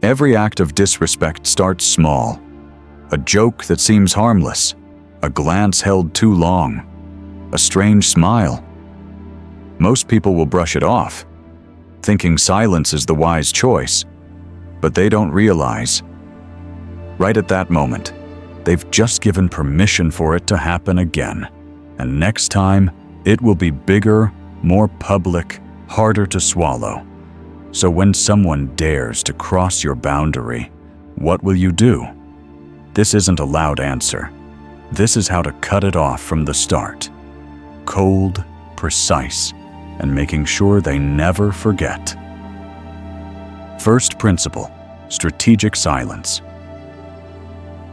Every act of disrespect starts small. A joke that seems harmless, a glance held too long, a strange smile. Most people will brush it off, thinking silence is the wise choice, but they don't realize, right at that moment, they've just given permission for it to happen again. And next time, it will be bigger, more public, harder to swallow. So when someone dares to cross your boundary, what will you do? This isn't a loud answer. This is how to cut it off from the start. Cold, precise, and making sure they never forget. First principle, strategic silence.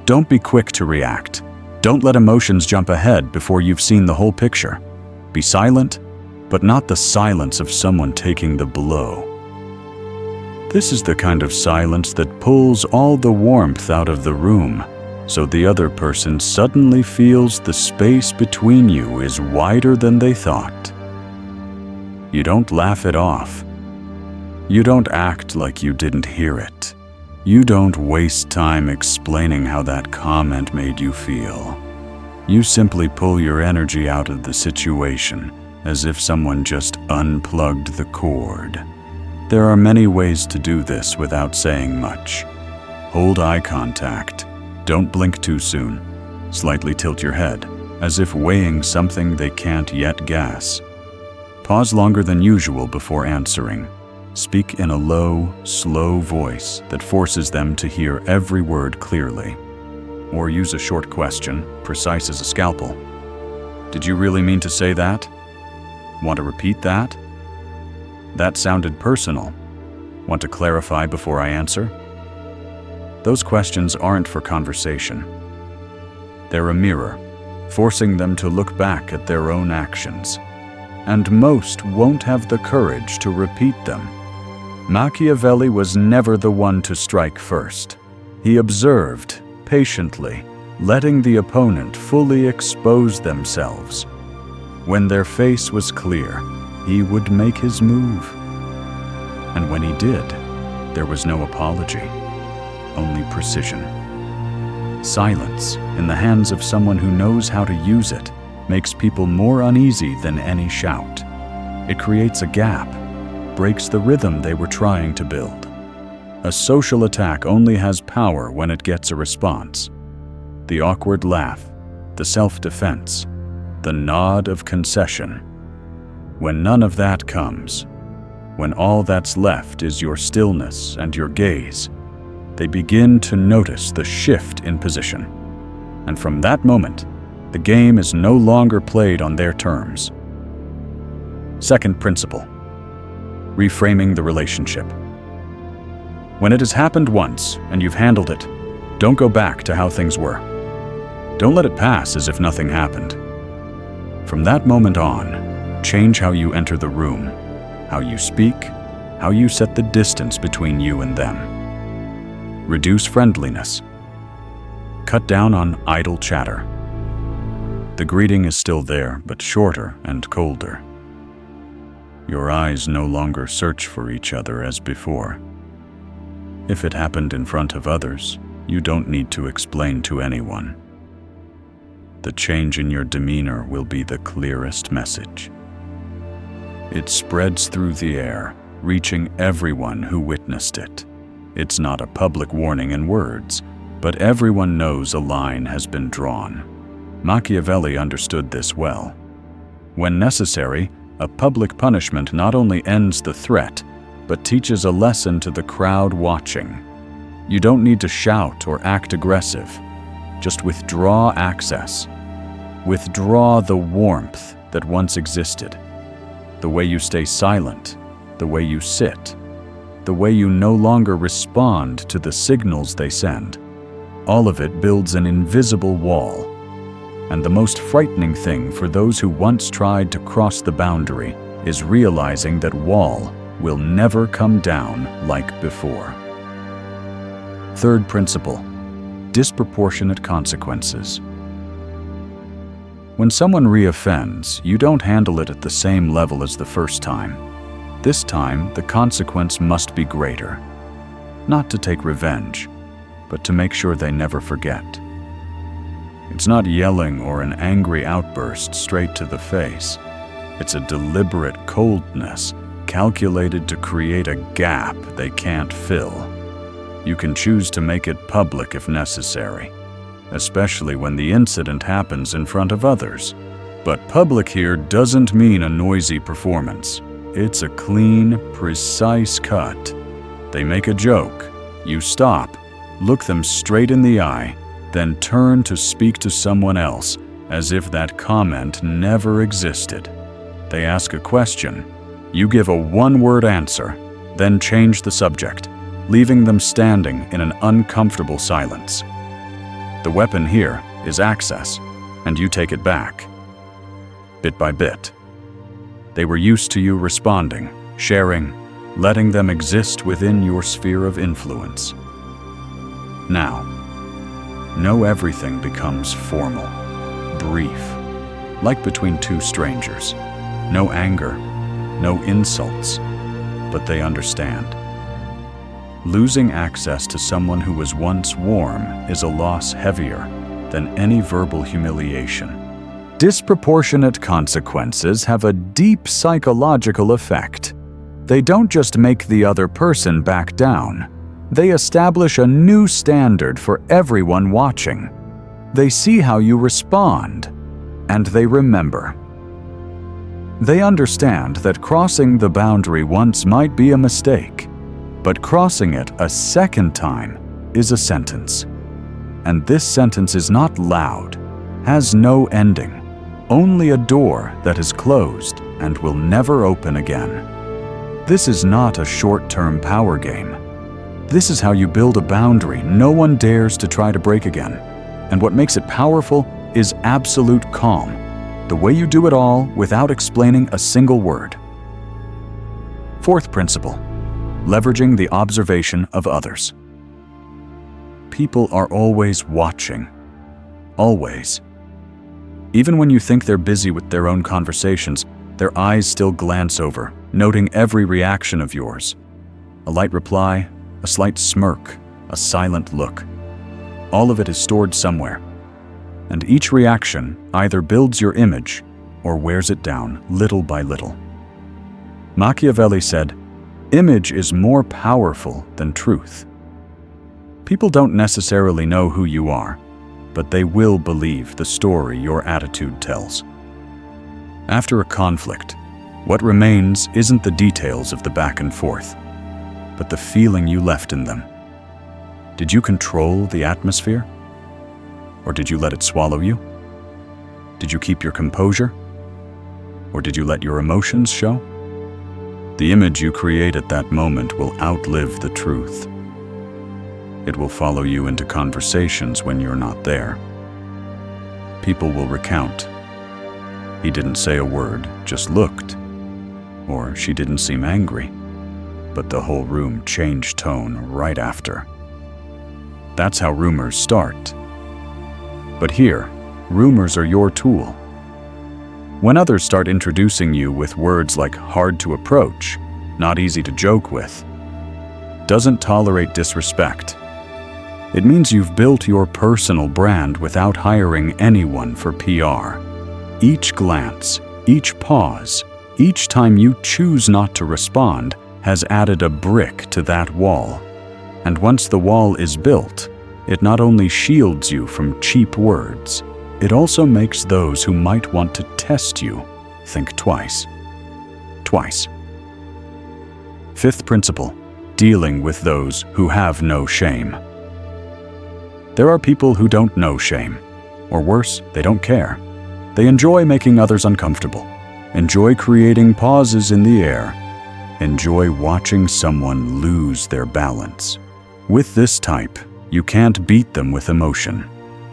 Don't be quick to react. Don't let emotions jump ahead before you've seen the whole picture. Be silent, but not the silence of someone taking the blow. This is the kind of silence that pulls all the warmth out of the room, so the other person suddenly feels the space between you is wider than they thought. You don't laugh it off. You don't act like you didn't hear it. You don't waste time explaining how that comment made you feel. You simply pull your energy out of the situation, as if someone just unplugged the cord. There are many ways to do this without saying much. Hold eye contact. Don't blink too soon. Slightly tilt your head, as if weighing something they can't yet guess. Pause longer than usual before answering. Speak in a low, slow voice that forces them to hear every word clearly. Or use a short question, precise as a scalpel. Did you really mean to say that? Want to repeat that? That sounded personal. Want to clarify before I answer? Those questions aren't for conversation. They're a mirror, forcing them to look back at their own actions. And most won't have the courage to repeat them. Machiavelli was never the one to strike first. He observed, patiently, letting the opponent fully expose themselves. When their face was clear, he would make his move. And when he did, there was no apology, only precision. Silence, in the hands of someone who knows how to use it, makes people more uneasy than any shout. It creates a gap, breaks the rhythm they were trying to build. A social attack only has power when it gets a response. The awkward laugh, the self-defense, the nod of concession. When none of that comes, when all that's left is your stillness and your gaze, they begin to notice the shift in position. And from that moment, the game is no longer played on their terms. Second principle, reframing the relationship. When it has happened once and you've handled it, don't go back to how things were. Don't let it pass as if nothing happened. From that moment on, change how you enter the room, how you speak, how you set the distance between you and them. Reduce friendliness. Cut down on idle chatter. The greeting is still there, but shorter and colder. Your eyes no longer search for each other as before. If it happened in front of others, you don't need to explain to anyone. The change in your demeanor will be the clearest message. It spreads through the air, reaching everyone who witnessed it. It's not a public warning in words, but everyone knows a line has been drawn. Machiavelli understood this well. When necessary, a public punishment not only ends the threat, but teaches a lesson to the crowd watching. You don't need to shout or act aggressive. Just withdraw access. Withdraw the warmth that once existed. The way you stay silent, the way you sit, the way you no longer respond to the signals they send. All of it builds an invisible wall. And the most frightening thing for those who once tried to cross the boundary is realizing that wall will never come down like before. Third principle, disproportionate consequences. When someone reoffends, you don't handle it at the same level as the first time. This time, the consequence must be greater. not to take revenge, but to make sure they never forget. It's not yelling or an angry outburst straight to the face. It's a deliberate coldness calculated to create a gap they can't fill. You can choose to make it public if necessary, especially when the incident happens in front of others. But public here doesn't mean a noisy performance. It's a clean, precise cut. They make a joke. You stop, look them straight in the eye, then turn to speak to someone else as if that comment never existed. They ask a question. You give a one-word answer, then change the subject, leaving them standing in an uncomfortable silence. The weapon here is access, and you take it back, bit by bit. They were used to you responding, sharing, letting them exist within your sphere of influence. Now, no everything becomes formal, brief, like between two strangers. No anger, no insults, but they understand. Losing access to someone who was once warm is a loss heavier than any verbal humiliation. Disproportionate consequences have a deep psychological effect. They don't just make the other person back down. They establish a new standard for everyone watching. They see how you respond, and they remember. They understand that crossing the boundary once might be a mistake, but crossing it a second time is a sentence. And this sentence is not loud, has no ending, only a door that is closed and will never open again. This is not a short-term power game. This is how you build a boundary no one dares to try to break again. And what makes it powerful is absolute calm. The way you do it all without explaining a single word. Fourth principle, leveraging the observation of others. People are always watching. Always. Even when you think they're busy with their own conversations, their eyes still glance over, noting every reaction of yours. A light reply, a slight smirk, a silent look. All of it is stored somewhere. And each reaction either builds your image or wears it down little by little. Machiavelli said, "Image is more powerful than truth." People don't necessarily know who you are, but they will believe the story your attitude tells. After a conflict, what remains isn't the details of the back and forth, but the feeling you left in them. Did you control the atmosphere? Or did you let it swallow you? Did you keep your composure? Or did you let your emotions show? The image you create at that moment will outlive the truth. It will follow you into conversations when you're not there. People will recount. He didn't say a word, just looked. Or she didn't seem angry, but the whole room changed tone right after. That's how rumors start. But here, rumors are your tool. When others start introducing you with words like hard to approach, not easy to joke with, doesn't tolerate disrespect, it means you've built your personal brand without hiring anyone for PR. Each glance, each pause, each time you choose not to respond has added a brick to that wall. And once the wall is built, it not only shields you from cheap words, it also makes those who might want to test you think twice. Twice. Fifth principle, dealing with those who have no shame. There are people who don't know shame, or worse, they don't care. They enjoy making others uncomfortable, enjoy creating pauses in the air, enjoy watching someone lose their balance. With this type, you can't beat them with emotion,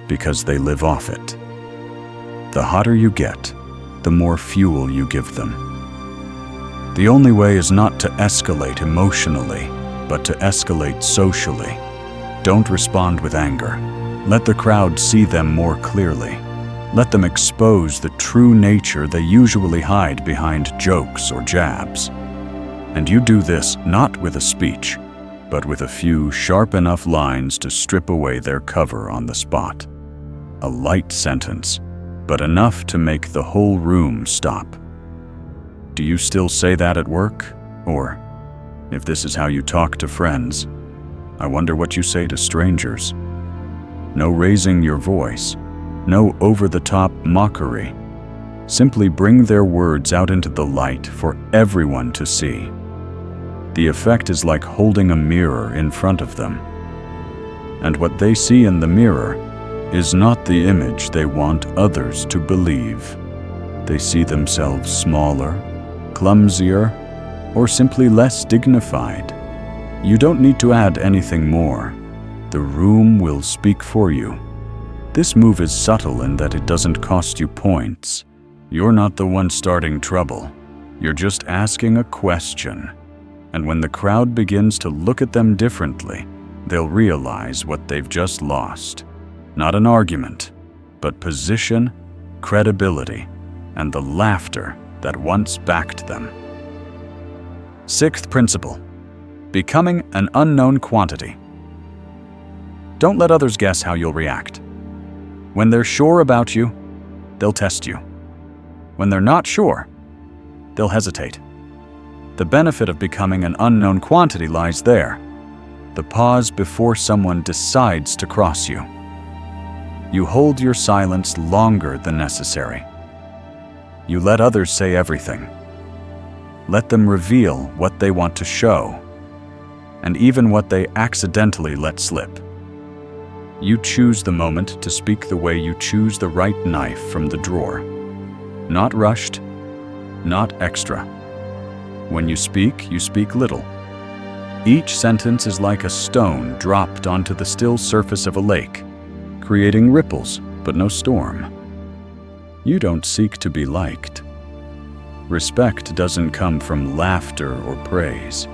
because they live off it. The hotter you get, the more fuel you give them. The only way is not to escalate emotionally, but to escalate socially. Don't respond with anger. Let the crowd see them more clearly. Let them expose the true nature they usually hide behind jokes or jabs. And you do this not with a speech, but with a few sharp enough lines to strip away their cover on the spot. A light sentence, but enough to make the whole room stop. Do you still say that at work? Or, if this is how you talk to friends, I wonder what you say to strangers. No raising your voice, no over-the-top mockery. Simply bring their words out into the light for everyone to see. The effect is like holding a mirror in front of them. And what they see in the mirror is not the image they want others to believe. They see themselves smaller, clumsier, or simply less dignified. You don't need to add anything more. The room will speak for you. This move is subtle in that it doesn't cost you points. You're not the one starting trouble. You're just asking a question. And when the crowd begins to look at them differently, they'll realize what they've just lost. Not an argument, but position, credibility, and the laughter that once backed them. Sixth principle: becoming an unknown quantity. Don't let others guess how you'll react. When they're sure about you, they'll test you. When they're not sure, they'll hesitate. The benefit of becoming an unknown quantity lies there. The pause before someone decides to cross you. You hold your silence longer than necessary. You let others say everything. Let them reveal what they want to show, and even what they accidentally let slip. You choose the moment to speak the way you choose the right knife from the drawer. Not rushed, not extra. When you speak little. Each sentence is like a stone dropped onto the still surface of a lake, creating ripples, but no storm. You don't seek to be liked. Respect doesn't come from laughter or praise.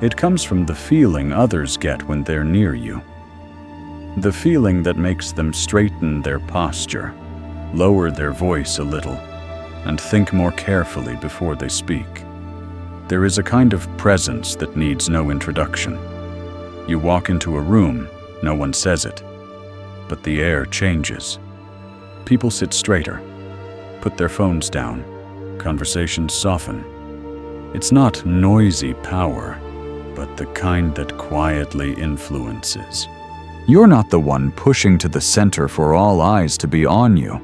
It comes from the feeling others get when they're near you. The feeling that makes them straighten their posture, lower their voice a little, and think more carefully before they speak. There is a kind of presence that needs no introduction. You walk into a room, no one says it, but the air changes. People sit straighter, put their phones down, conversations soften. It's not noisy power, but the kind that quietly influences. You're not the one pushing to the center for all eyes to be on you.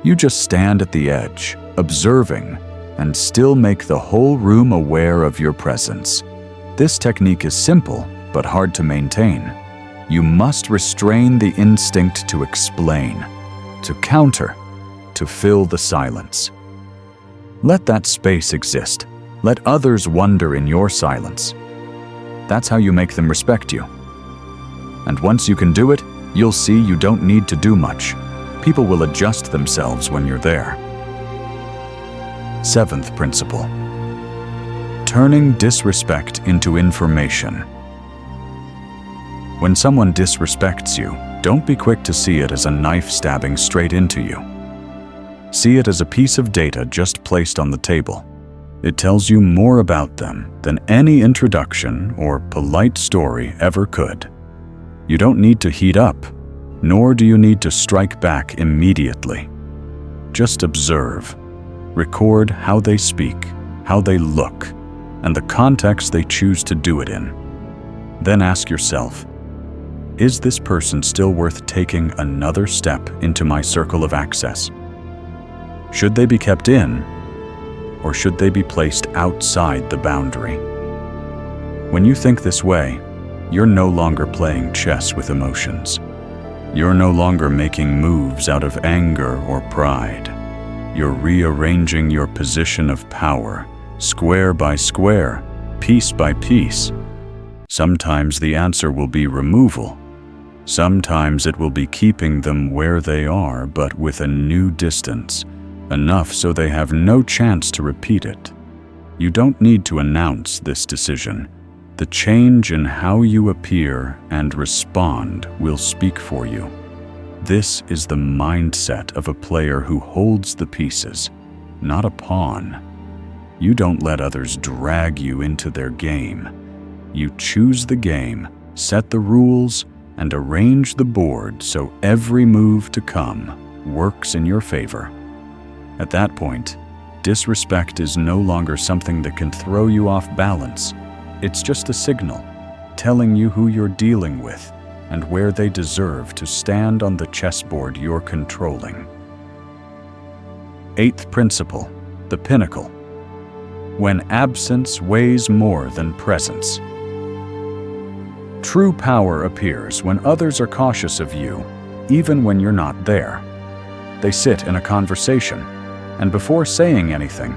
You just stand at the edge, observing, and still make the whole room aware of your presence. This technique is simple, but hard to maintain. You must restrain the instinct to explain, to counter, to fill the silence. Let that space exist. Let others wonder in your silence. That's how you make them respect you. And once you can do it, you'll see you don't need to do much. People will adjust themselves when you're there. Seventh principle: turning disrespect into information. When someone disrespects you, don't be quick to see it as a knife stabbing straight into you. See it as a piece of data just placed on the table. It tells you more about them than any introduction or polite story ever could. You don't need to heat up, nor do you need to strike back immediately. Just observe. Record how they speak, how they look, and the context they choose to do it in. Then ask yourself, is this person still worth taking another step into my circle of access? Should they be kept in, or should they be placed outside the boundary? When you think this way, you're no longer playing chess with emotions. You're no longer making moves out of anger or pride. You're rearranging your position of power, square by square, piece by piece. Sometimes the answer will be removal. Sometimes it will be keeping them where they are, but with a new distance, enough so they have no chance to repeat it. You don't need to announce this decision. The change in how you appear and respond will speak for you. This is the mindset of a player who holds the pieces, not a pawn. You don't let others drag you into their game. You choose the game, set the rules, and arrange the board so every move to come works in your favor. At that point, disrespect is no longer something that can throw you off balance. It's just a signal, telling you who you're dealing with and where they deserve to stand on the chessboard you're controlling. Eighth principle, the Pinnacle. When absence weighs more than presence. True power appears when others are cautious of you, even when you're not there. They sit in a conversation, and before saying anything,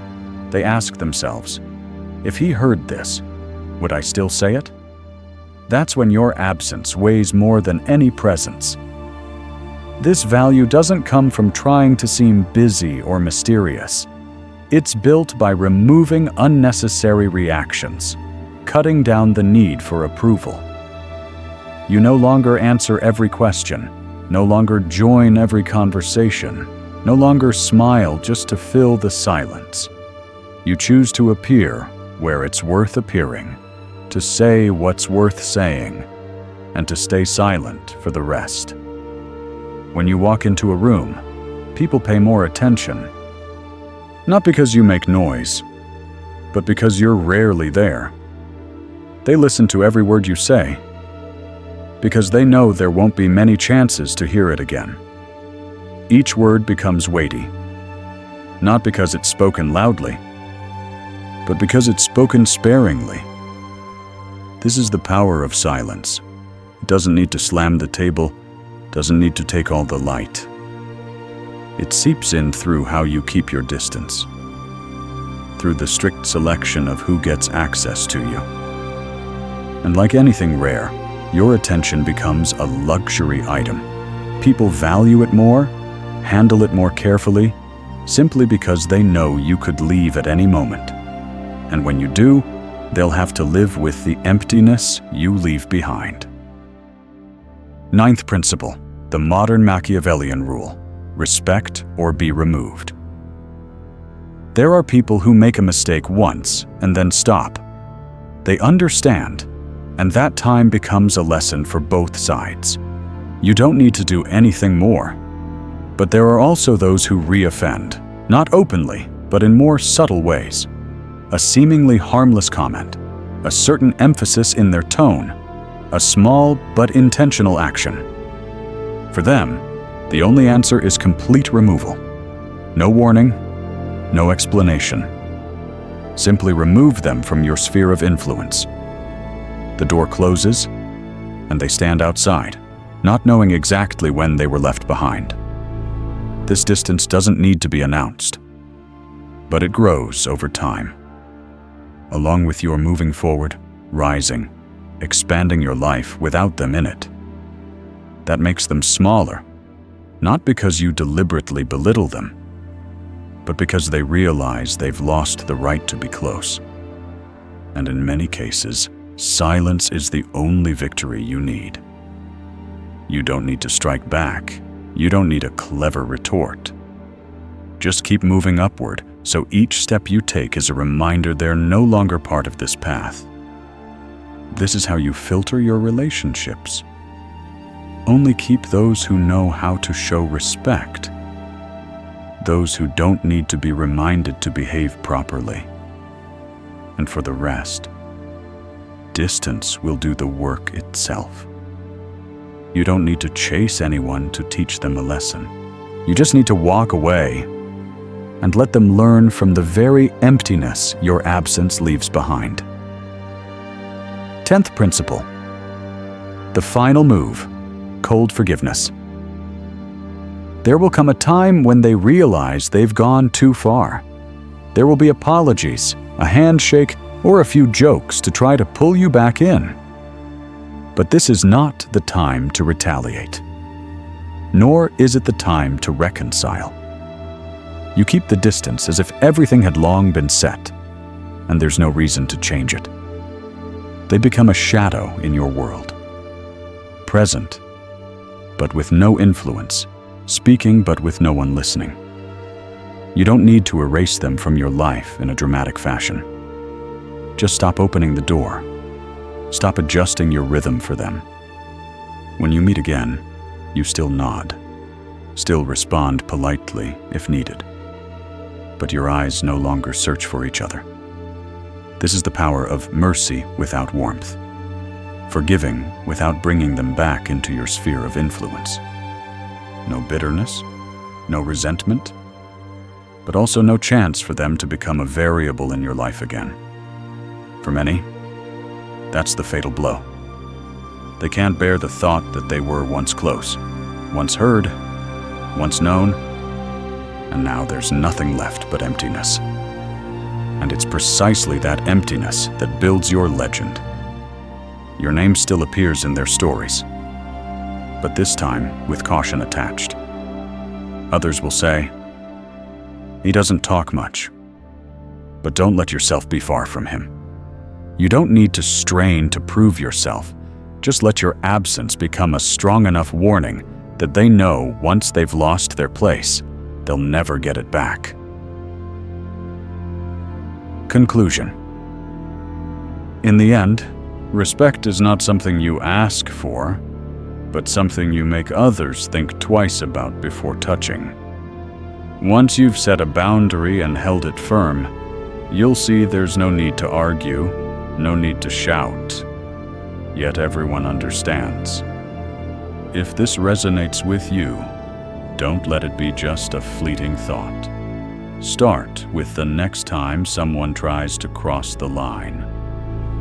they ask themselves, if he heard this, would I still say it? That's when your absence weighs more than any presence. This value doesn't come from trying to seem busy or mysterious. It's built by removing unnecessary reactions, cutting down the need for approval. You no longer answer every question, no longer join every conversation, no longer smile just to fill the silence. You choose to appear where it's worth appearing, to say what's worth saying, and to stay silent for the rest. When you walk into a room, people pay more attention. Not because you make noise, but because you're rarely there. They listen to every word you say, because they know there won't be many chances to hear it again. Each word becomes weighty, not because it's spoken loudly, but because it's spoken sparingly. This is the power of silence. It doesn't need to slam the table, doesn't need to take all the light. It seeps in through how you keep your distance, through the strict selection of who gets access to you. And like anything rare, your attention becomes a luxury item. People value it more, handle it more carefully, simply because they know you could leave at any moment. And when you do, they'll have to live with the emptiness you leave behind. Ninth principle, the modern Machiavellian rule: respect or be removed. There are people who make a mistake once and then stop. They understand, and that time becomes a lesson for both sides. You don't need to do anything more. But there are also those who re-offend, not openly, but in more subtle ways. A seemingly harmless comment, a certain emphasis in their tone, a small but intentional action. For them, the only answer is complete removal. No warning, no explanation. Simply remove them from your sphere of influence. The door closes, and they stand outside, not knowing exactly when they were left behind. This distance doesn't need to be announced, but it grows over time. Along with your moving forward, rising, expanding your life without them in it. That makes them smaller, not because you deliberately belittle them, but because they realize they've lost the right to be close. And in many cases, silence is the only victory you need. You don't need to strike back. You don't need a clever retort. Just keep moving upward, so each step you take is a reminder they're no longer part of this path. This is how you filter your relationships. Only keep those who know how to show respect, those who don't need to be reminded to behave properly. And for the rest, distance will do the work itself. You don't need to chase anyone to teach them a lesson. You just need to walk away and let them learn from the very emptiness your absence leaves behind. 10th principle, the final move, cold forgiveness. There will come a time when they realize they've gone too far. There will be apologies, a handshake, or a few jokes to try to pull you back in. But this is not the time to retaliate, nor is it the time to reconcile. You keep the distance as if everything had long been set, and there's no reason to change it. They become a shadow in your world, present, but with no influence, speaking but with no one listening. You don't need to erase them from your life in a dramatic fashion. Just stop opening the door. Stop adjusting your rhythm for them. When you meet again, you still nod, still respond politely if needed. But your eyes no longer search for each other. This is the power of mercy without warmth, forgiving without bringing them back into your sphere of influence. No bitterness, no resentment, but also no chance for them to become a variable in your life again. For many, that's the fatal blow. They can't bear the thought that they were once close, once heard, once known, and now there's nothing left but emptiness. And it's precisely that emptiness that builds your legend. Your name still appears in their stories, but this time with caution attached. Others will say, "He doesn't talk much." But don't let yourself be far from him. You don't need to strain to prove yourself. Just let your absence become a strong enough warning that they know once they've lost their place, they'll never get it back. Conclusion. In the end, respect is not something you ask for, but something you make others think twice about before touching. Once you've set a boundary and held it firm, you'll see there's no need to argue, no need to shout. Yet everyone understands. If this resonates with you, don't let it be just a fleeting thought. Start with the next time someone tries to cross the line.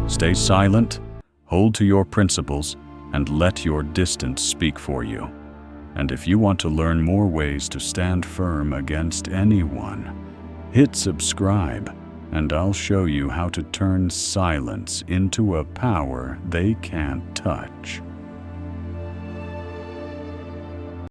Stay silent, hold to your principles, and let your distance speak for you. And if you want to learn more ways to stand firm against anyone, hit subscribe, and I'll show you how to turn silence into a power they can't touch.